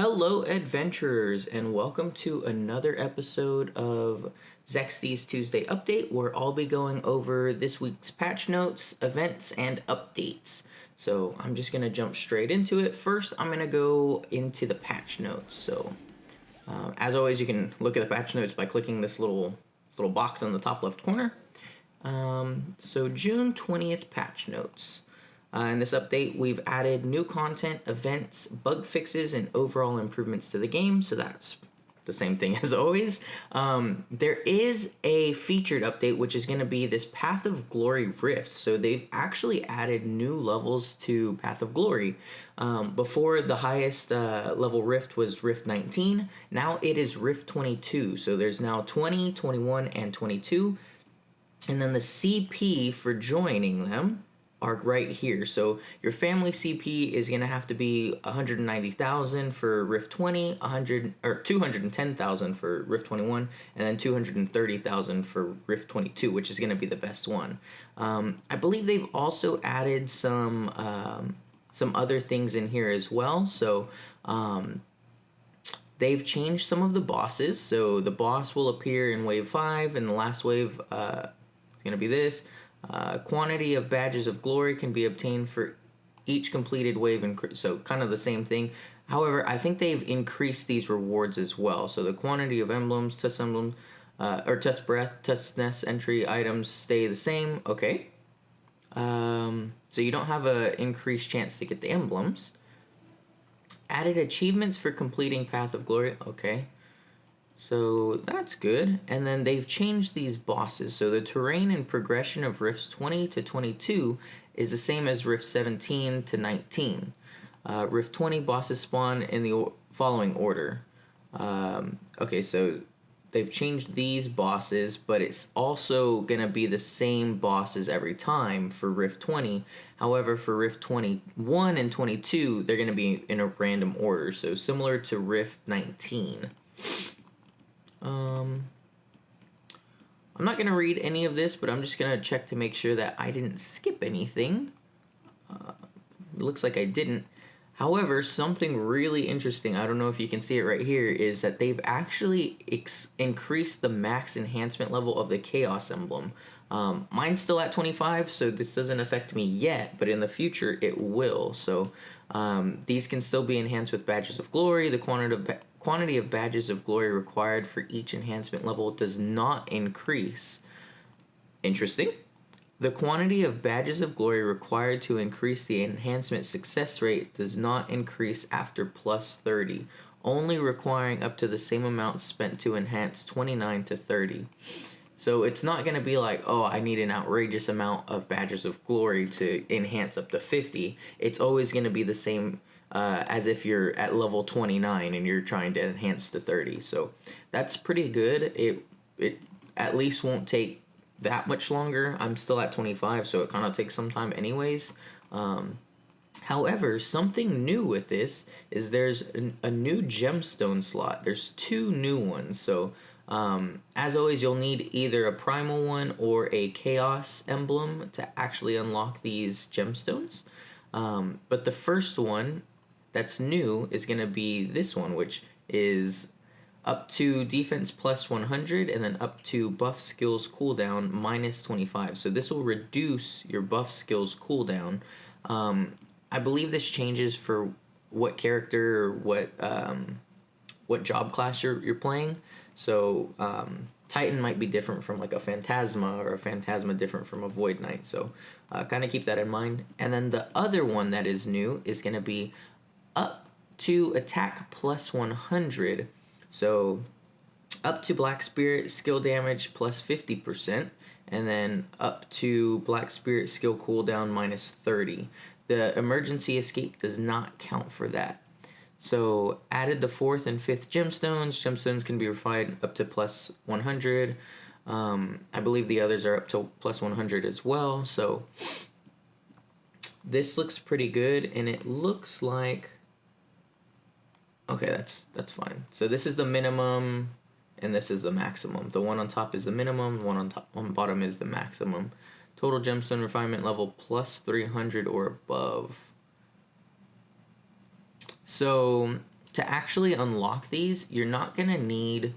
Hello, adventurers, and welcome to another episode of ZexTy's Tuesday Update, where I'll be going over this week's patch notes, events, and updates. So I'm just going to jump straight into it. First, I'm going to go into the patch notes. So, as always, you can look at the patch notes by clicking this little box on the top left corner. So June 20th patch notes. In this update, we've added new content, events, bug fixes, and overall improvements to the game, so that's the same thing as always. There is a featured update, which is going to be this Path of Glory Rift. So they've actually added new levels to Path of Glory. Before, the highest level Rift was Rift 19. Now it is Rift 22. So there's now 20, 21, and 22. And then the CP for joining them are right here. So your family CP is going to have to be 190,000 for Rift 20, 210,000 for Rift 21, and then 230,000 for Rift 22, which is going to be the best one. I believe they've also added some other things in here as well. So they've changed some of the bosses. So the boss will appear in Wave 5, and the last wave is going to be this. Quantity of badges of glory can be obtained for each completed wave, so kind of the same thing. However, I think they've increased these rewards as well. So the quantity of emblems, test emblems, or test breath, test nest entry items stay the same. Okay. So you don't have an increased chance to get the emblems. Added achievements for completing Path of Glory. Okay. So that's good. And then they've changed these bosses. So the terrain and progression of Rifts 20 to 22 is the same as Rift 17 to 19. Rift 20 bosses spawn in the following order. Okay, so they've changed these bosses, but it's also going to be the same bosses every time for Rift 20. However, for Rift 21 and 22, they're going to be in a random order. So similar to Rift 19. I'm not going to read any of this, but I'm just going to check to make sure that I didn't skip anything. It looks like I didn't. However, something really interesting, I don't know if you can see it right here, is that they've actually increased the max enhancement level of the Chaos Emblem. Mine's still at 25, so this doesn't affect me yet, but in the future it will. So these can still be enhanced with Badges of Glory. The quantity of Badges of Glory required for each enhancement level does not increase. Interesting. The quantity of Badges of Glory required to increase the enhancement success rate does not increase after plus 30, only requiring up to the same amount spent to enhance 29 to 30. So it's not going to be like, oh, I need an outrageous amount of Badges of Glory to enhance up to 50. It's always going to be the same as if you're at level 29 and you're trying to enhance to 30. So that's pretty good. It at least won't take that much longer. I'm still at 25, so it kind of takes some time anyways. However, something new with this is there's a new gemstone slot. There's 2 new ones. So as always, you'll need either a primal one or a chaos emblem to actually unlock these gemstones. But the first one that's new is going to be this one, which is up to defense plus 100 and then up to buff skills cooldown minus 25. So this will reduce your buff skills cooldown. I believe this changes for what character or what job class you're playing. So Titan might be different from like a Phantasma, or a Phantasma different from a Void Knight. So kind of keep that in mind. And then the other one that is new is going to be up to attack plus 100. So up to Black Spirit skill damage plus 50%, and then up to Black Spirit skill cooldown minus 30. The emergency escape does not count for that. So added the 4th and 5th gemstones. Gemstones can be refined up to plus 100. I believe the others are up to plus 100 as well. So this looks pretty good, and it looks like, okay, that's fine. So this is the minimum, and this is the maximum. The one on top is the minimum. The one on bottom is the maximum. Total gemstone refinement level plus 300 or above. So to actually unlock these, you're not gonna need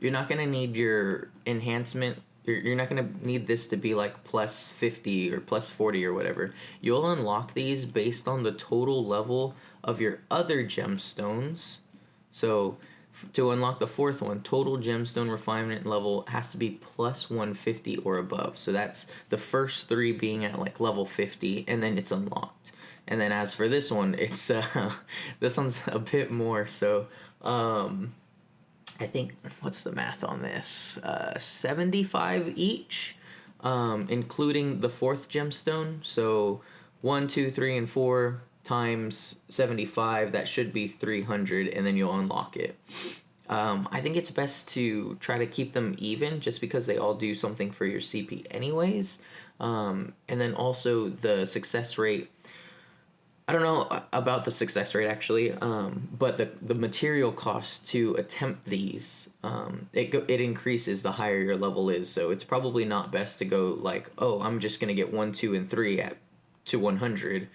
your enhancement. You're not going to need this to be like plus 50 or plus 40 or whatever. You'll unlock these based on the total level of your other gemstones. So to unlock the fourth one, total gemstone refinement level has to be plus 150 or above. So that's the first three being at like level 50, and then it's unlocked. And then as for this one, it's this one's a bit more. So I think, what's the math on this? 75 each, including the fourth gemstone. So 1, 2, 3, and 4 times 75, that should be 300, and then you'll unlock it. I think it's best to try to keep them even, just because they all do something for your CP anyways. And then also the success rate. I don't know about the success rate actually, but the material cost to attempt these, it increases the higher your level is. So it's probably not best to go like, oh, I'm just gonna get 1, 2, and 3 to 100.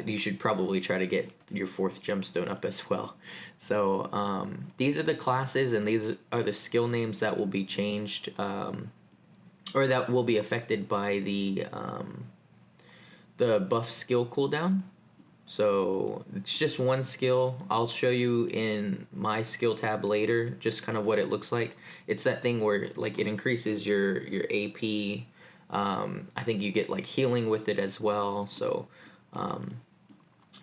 You should probably try to get your fourth gemstone up as well. So these are the classes, and these are the skill names that will be changed, or that will be affected by the buff skill cooldown. So it's just one skill. I'll show you in my skill tab later just kind of what it looks like. It's that thing where like it increases your AP. I think you get like healing with it as well. So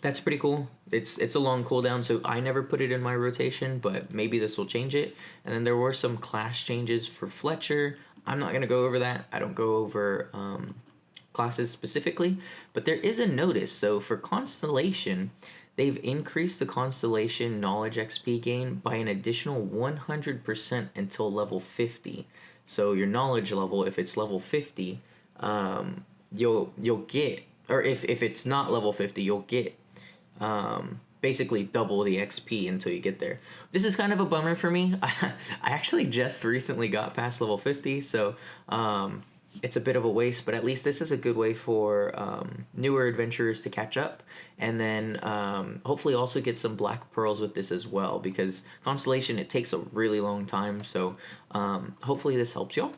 that's pretty cool. It's a long cooldown, so I never put it in my rotation, but maybe this will change it. And then there were some class changes for Fletcher. I'm not gonna go over that. I don't go over classes specifically, but there is a notice. So for Constellation, they've increased the Constellation knowledge XP gain by an additional 100% until level 50. So your knowledge level, if it's level 50, you'll get, or if it's not level 50, you'll get basically double the XP until you get there. This is kind of a bummer for me. I actually just recently got past level 50, so it's a bit of a waste, but at least this is a good way for newer adventurers to catch up, and then hopefully also get some black pearls with this as well, because Constellation, it takes a really long time, so hopefully this helps y'all.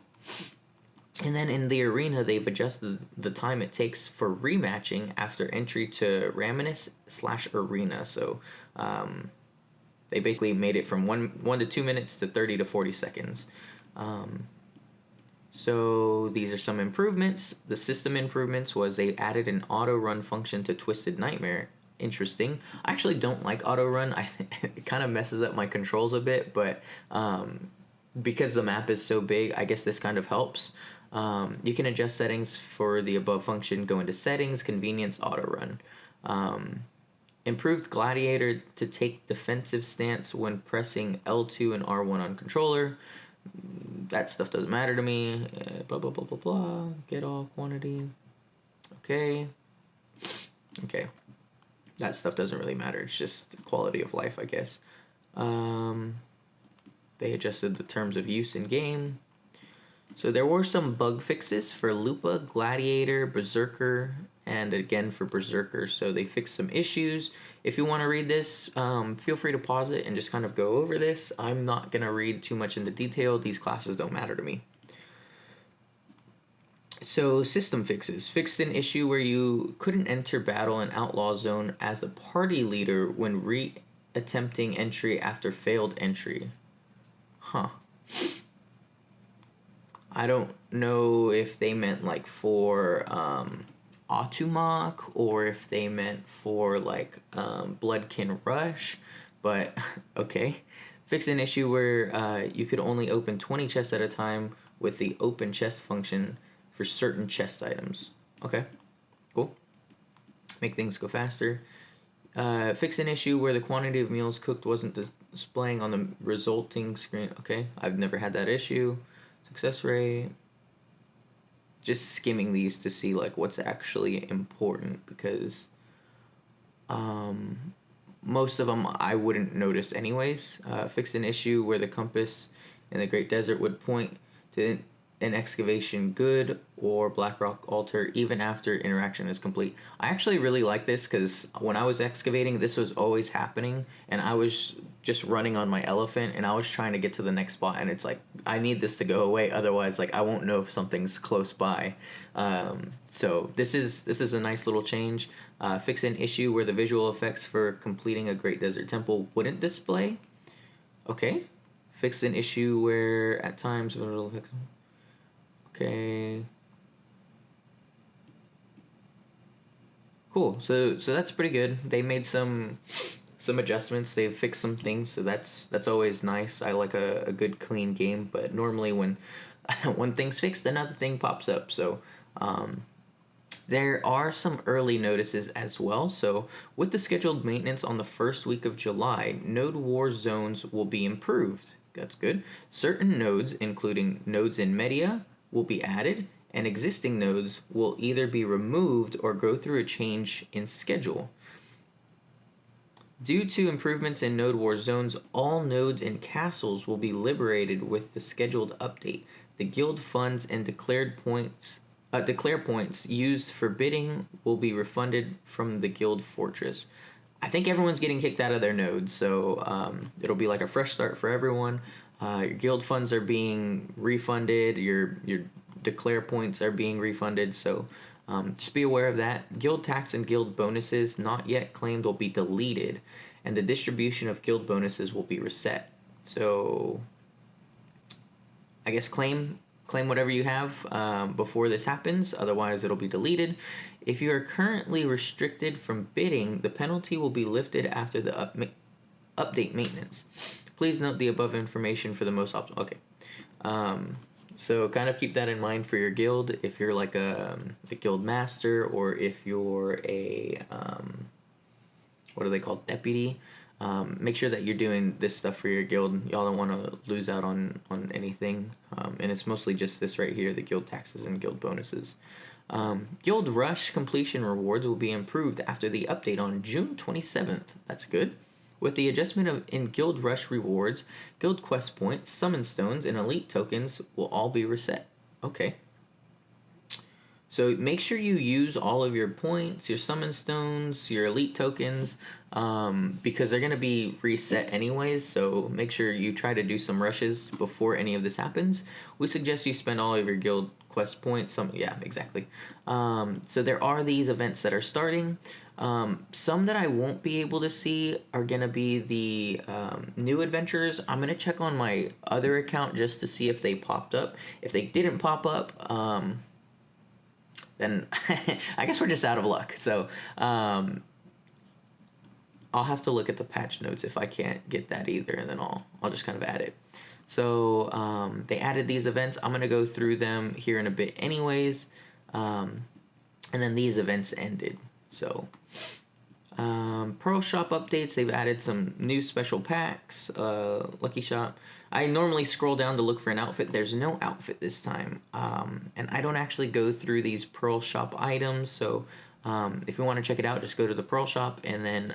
And then in the arena, they've adjusted the time it takes for rematching after entry to Raminis/arena, so they basically made it from 1 to 2 minutes to 30 to 40 seconds. So these are some improvements. The system improvements was they added an auto run function to Twisted Nightmare. Interesting. I actually don't like auto run. It kind of messes up my controls a bit, but because the map is so big, I guess this kind of helps. You can adjust settings for the above function. Go into settings, convenience, auto run. Improved Gladiator to take defensive stance when pressing L2 and R1 on controller. That stuff doesn't matter to me. Blah, blah, blah, blah, blah. Get all quantity. Okay. That stuff doesn't really matter. It's just quality of life, I guess. They adjusted the terms of use in game. So there were some bug fixes for Lupa, Gladiator, Berserker, and again for Berserker. So they fixed some issues. If you want to read this, feel free to pause it and just kind of go over this. I'm not going to read too much into detail. These classes don't matter to me. So system fixes. Fixed an issue where you couldn't enter battle in Outlaw Zone as the party leader when re-attempting entry after failed entry. Huh. I don't know if they meant like for Autumach, or if they meant for like Bloodkin Rush, but okay. Fix an issue where you could only open 20 chests at a time with the open chest function for certain chest items. Okay, cool. Make things go faster. Fix an issue where the quantity of meals cooked wasn't displaying on the resulting screen. Okay, I've never had that issue. Success rate. Just skimming these to see like what's actually important, because most of them I wouldn't notice anyways. Fix an issue where the compass in the Great Desert would point to an excavation good or Blackrock altar even after interaction is complete. I actually really like this because when I was excavating, this was always happening, and I was just running on my elephant, and I was trying to get to the next spot, and it's like I need this to go away, otherwise like I won't know if something's close by. So this is a nice little change. Fix an issue where the visual effects for completing a Great Desert Temple wouldn't display. Okay. Fix an issue where at times visual effects. Okay. Cool. So that's pretty good. They made some adjustments. They've fixed some things, so that's always nice. I like a good clean game, but normally when one thing's fixed, another thing pops up. So there are some early notices as well. So with the scheduled maintenance on the first week of July, node war zones will be improved. That's good. Certain nodes, including nodes in Media, will be added, and existing nodes will either be removed or go through a change in schedule. Due to improvements in node war zones, all nodes and castles will be liberated with the scheduled update. The guild funds and declare points used for bidding will be refunded from the guild fortress. I think everyone's getting kicked out of their nodes, so it'll be like a fresh start for everyone. Your guild funds are being refunded. Your declare points are being refunded. So just be aware of that. Guild tax and guild bonuses not yet claimed will be deleted, and the distribution of guild bonuses will be reset. So I guess claim whatever you have before this happens. Otherwise, it'll be deleted. If you are currently restricted from bidding, the penalty will be lifted after the update maintenance. Please note the above information for the most optimal. Okay. So kind of keep that in mind for your guild. If you're like a guild master, or if you're a what are they called, deputy, make sure that you're doing this stuff for your guild. Y'all don't want to lose out on anything, and it's mostly just this right here, the guild taxes and guild bonuses. Guild rush completion rewards will be improved after the update on June 27th. That's good. With the adjustment in Guild Rush rewards, Guild Quest points, Summon Stones, and Elite tokens will all be reset. Okay. So make sure you use all of your points, your Summon Stones, your Elite tokens, because they're going to be reset anyways, so make sure you try to do some rushes before any of this happens. We suggest you spend all of your Guild Quest points. Yeah, exactly. So there are these events that are starting. Some that I won't be able to see are going to be the new adventures. I'm going to check on my other account just to see if they popped up. If they didn't pop up, then I guess we're just out of luck. So I'll have to look at the patch notes if I can't get that either, and then I'll just kind of add it. So they added these events. I'm going to go through them here in a bit anyways. And then these events ended. So Pearl Shop updates, they've added some new special packs. Lucky Shop, I normally scroll down to look for an outfit. There's no outfit this time, and I don't actually go through these Pearl Shop items, so if you want to check it out, just go to the Pearl Shop and then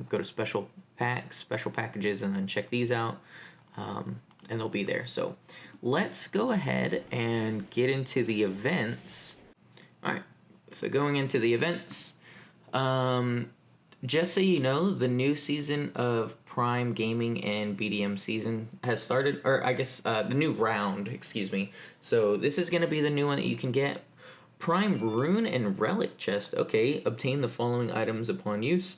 go to special packs, special packages, and then check these out, and they'll be there. So let's go ahead and get into the events. Alright, so going into the events, just so you know, the new season of Prime Gaming and BDM season has started, or I guess the new round, excuse me. So this is going to be the new one that you can get. Prime Rune and Relic Chest. Okay, obtain the following items upon use.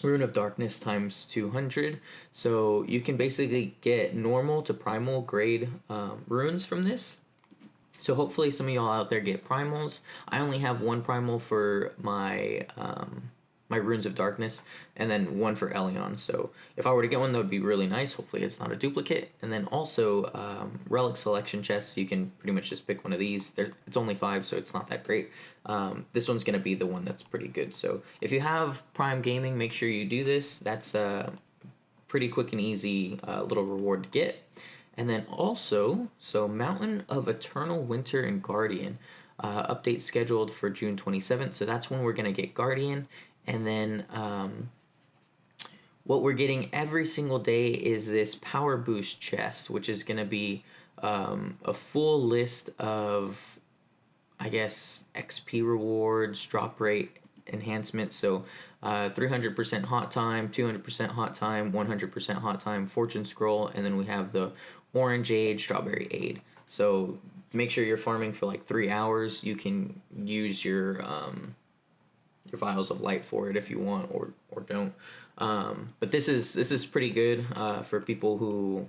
Rune of Darkness times 200. So you can basically get normal to primal grade runes from this. So hopefully some of y'all out there get primals. I only have one primal for my my Runes of Darkness, and then one for Elion. So if I were to get one, that would be really nice. Hopefully it's not a duplicate. And then also Relic Selection Chests. You can pretty much just pick one of these. It's only 5, so it's not that great. This one's going to be the one that's pretty good. So if you have Prime Gaming, make sure you do this. That's a pretty quick and easy little reward to get. And then also, so Mountain of Eternal Winter and Guardian. Update scheduled for June 27th. So that's when we're going to get Guardian. And then what we're getting every single day is this Power Boost chest, which is going to be a full list of, I guess, XP rewards, drop rate, enhancements. So 300% hot time, 200% hot time, 100% hot time, fortune scroll, and then we have the orange aid, strawberry aid. So make sure you're farming for like 3 hours. You can use your vials of light for it if you want, or don't. But this is pretty good for people who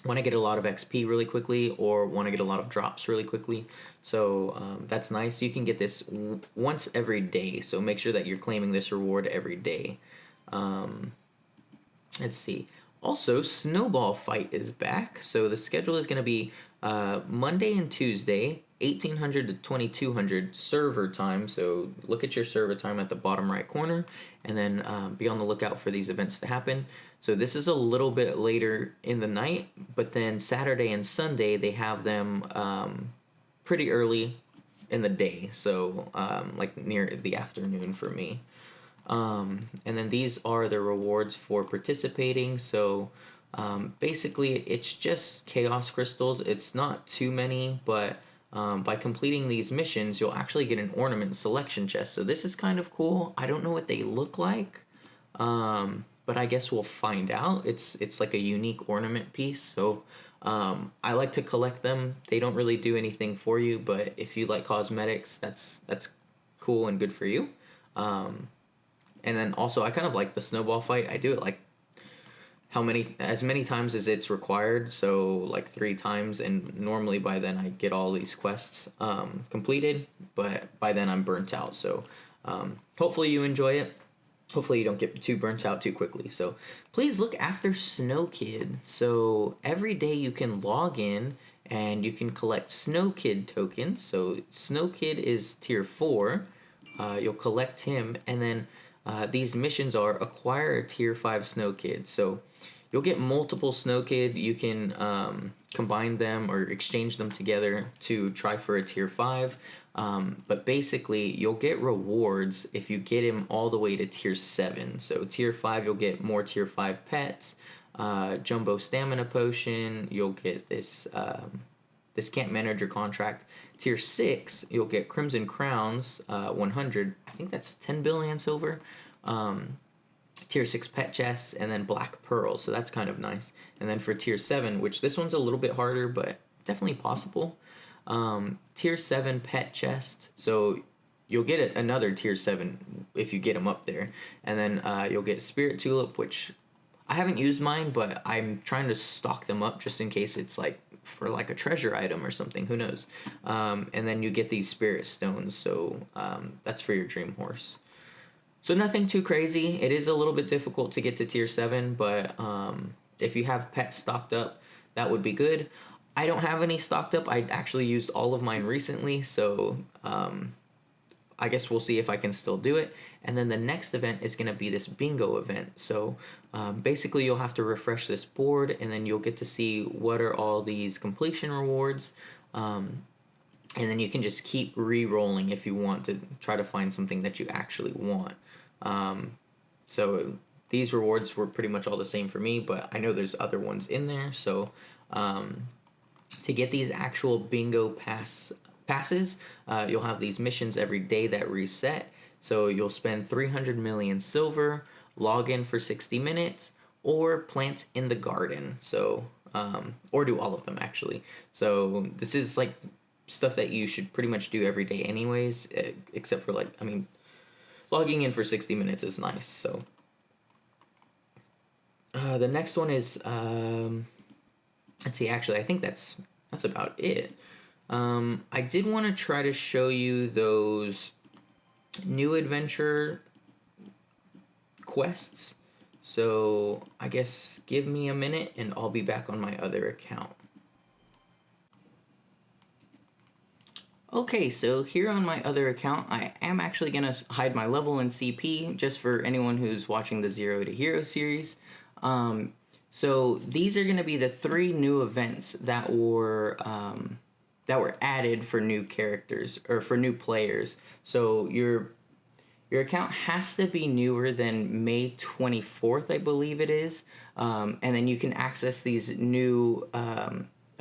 want to get a lot of XP really quickly or want to get a lot of drops really quickly. So that's nice. You can get this once every day, so make sure that you're claiming this reward every day. Let's see. Also, Snowball Fight is back. So the schedule is going to be Monday and Tuesday, 1800 to 2200 server time. So look at your server time at the bottom right corner, and then be on the lookout for these events to happen. So this is a little bit later in the night, but then Saturday and Sunday they have them pretty early in the day. So like near the afternoon for me. And then these are the rewards for participating. So basically it's just chaos crystals. It's not too many, but by completing these missions you'll actually get an ornament selection chest. So this is kind of cool. I don't know what they look like, but I guess we'll find out. It's like a unique ornament piece. So I like to collect them. They don't really do anything for you, but if you like cosmetics, that's cool and good for you. And then also I kind of like the Snowball Fight. I do it like as many times as it's required, so like 3 times, and normally by then I get all these quests completed, but by then I'm burnt out. So hopefully you enjoy it. Hopefully you don't get too burnt out too quickly. So please look after Snowkid. So every day you can log in and you can collect Snowkid tokens. So Snowkid is tier 4. You'll collect him, and then these missions are acquire a tier 5 Snowkid. So you'll get multiple Snowkid. You can combine them or exchange them together to try for a tier 5. But basically you'll get rewards if you get him all the way to tier 7. So tier 5 you'll get more tier 5 pets, jumbo stamina potion. You'll get this camp manager contract. Tier 6 you'll get crimson crowns, 100. I think that's 10 billion silver. Tier 6 pet chests, and then black pearls. So that's kind of nice. And then for tier 7, which this one's a little bit harder but definitely possible, tier 7 pet chest. So you'll get another tier 7 if you get them up there. And then you'll get spirit tulip, which I haven't used mine, but I'm trying to stock them up just in case it's like for like a treasure item or something. Who knows? And then you get these spirit stones. So that's for your dream horse. So nothing too crazy. It is a little bit difficult to get to tier 7, but if you have pets stocked up, that would be good. I don't have any stocked up. I actually used all of mine recently, so I guess we'll see if I can still do it. And then the next event is going to be this bingo event. So basically you'll have to refresh this board, and then you'll get to see what are all these completion rewards. And then you can just keep re-rolling if you want to try to find something that you actually want. So these rewards were pretty much all the same for me, but I know there's other ones in there. So to get these actual bingo passes, you'll have these missions every day that reset. So you'll spend 300 million silver, log in for 60 minutes, or plant in the garden. So or do all of them actually. So this is like stuff that you should pretty much do every day anyways, except for like, I mean, logging in for 60 minutes is nice. So the next one is let's see, actually I think that's about it. I did want to try to show you those new adventure quests, so I guess give me a minute and I'll be back on my other account. Okay, so here on my other account, I am actually going to hide my level in CP, just for anyone who's watching the Zero to Hero series. So these are going to be the 3 new events that were added for new characters, or for new players. So your account has to be newer than May 24th, I believe it is. And then you can access these new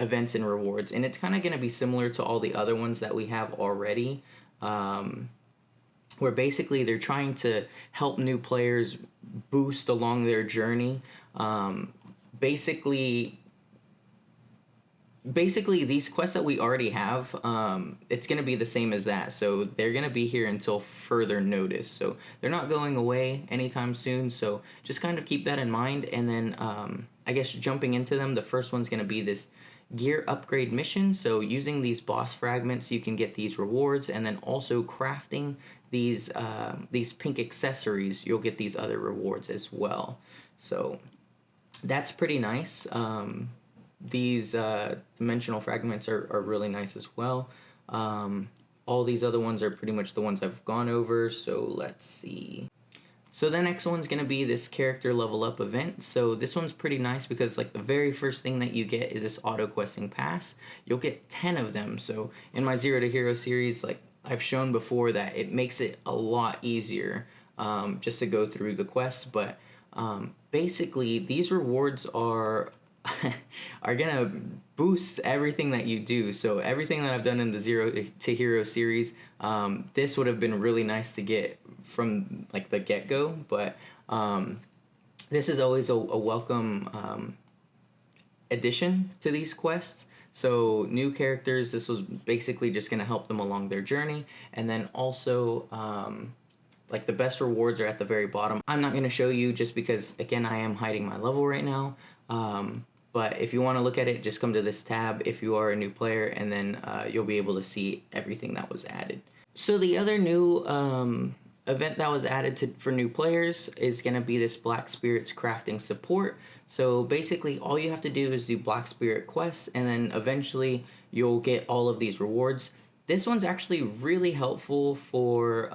events and rewards, and it's kind of going to be similar to all the other ones that we have already, where basically they're trying to help new players boost along their journey. Basically these quests that we already have, it's going to be the same as that, so they're going to be here until further notice, so they're not going away anytime soon, so just kind of keep that in mind. And then I guess jumping into them, the first one's going to be this gear upgrade mission. So using these boss fragments you can get these rewards, and then also crafting these pink accessories you'll get these other rewards as well, so that's pretty nice. These dimensional fragments are really nice as well. All these other ones are pretty much the ones I've gone over, so let's see. So the next one's going to be this character level up event. So this one's pretty nice because like the very first thing that you get is this auto questing pass. You'll get 10 of them. So in my Zero to Hero series, like I've shown before, that it makes it a lot easier just to go through the quests. But basically these rewards are gonna boost everything that you do. So everything that I've done in the Zero to Hero series, this would have been really nice to get from like the get-go, but this is always a welcome addition to these quests. So new characters, this was basically just going to help them along their journey. And then also like the best rewards are at the very bottom. I'm not going to show you just because again I am hiding my level right now, but if you want to look at it, just come to this tab if you are a new player, and then you'll be able to see everything that was added. So the other new event that was added for new players is going to be this Black Spirits crafting support. So basically all you have to do is do Black Spirit quests, and then eventually you'll get all of these rewards. This one's actually really helpful for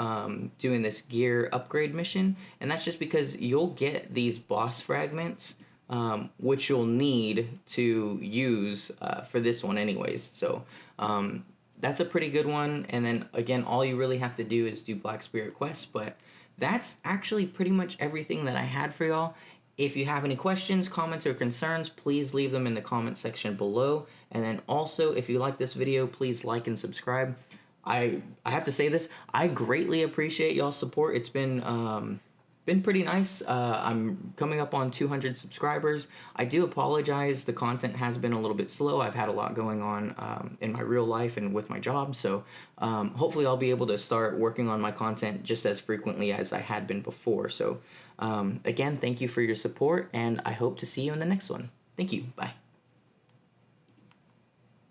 doing this gear upgrade mission, and that's just because you'll get these boss fragments, which you'll need to use for this one anyways. So that's a pretty good one. And then again, all you really have to do is do Black Spirit quests. But that's actually pretty much everything that I had for y'all. If you have any questions, comments, or concerns, please leave them in the comment section below. And then also, if you like this video, please like and subscribe. I have to say this, I greatly appreciate y'all's support. It's been pretty nice. I'm coming up on 200 subscribers. I do apologize, the content has been a little bit slow. I've had a lot going on in my real life and with my job, so hopefully I'll be able to start working on my content just as frequently as I had been before. So again, thank you for your support, and I hope to see you in the next one. Thank you. Bye.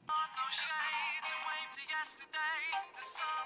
No shade to wave to yesterday. The sun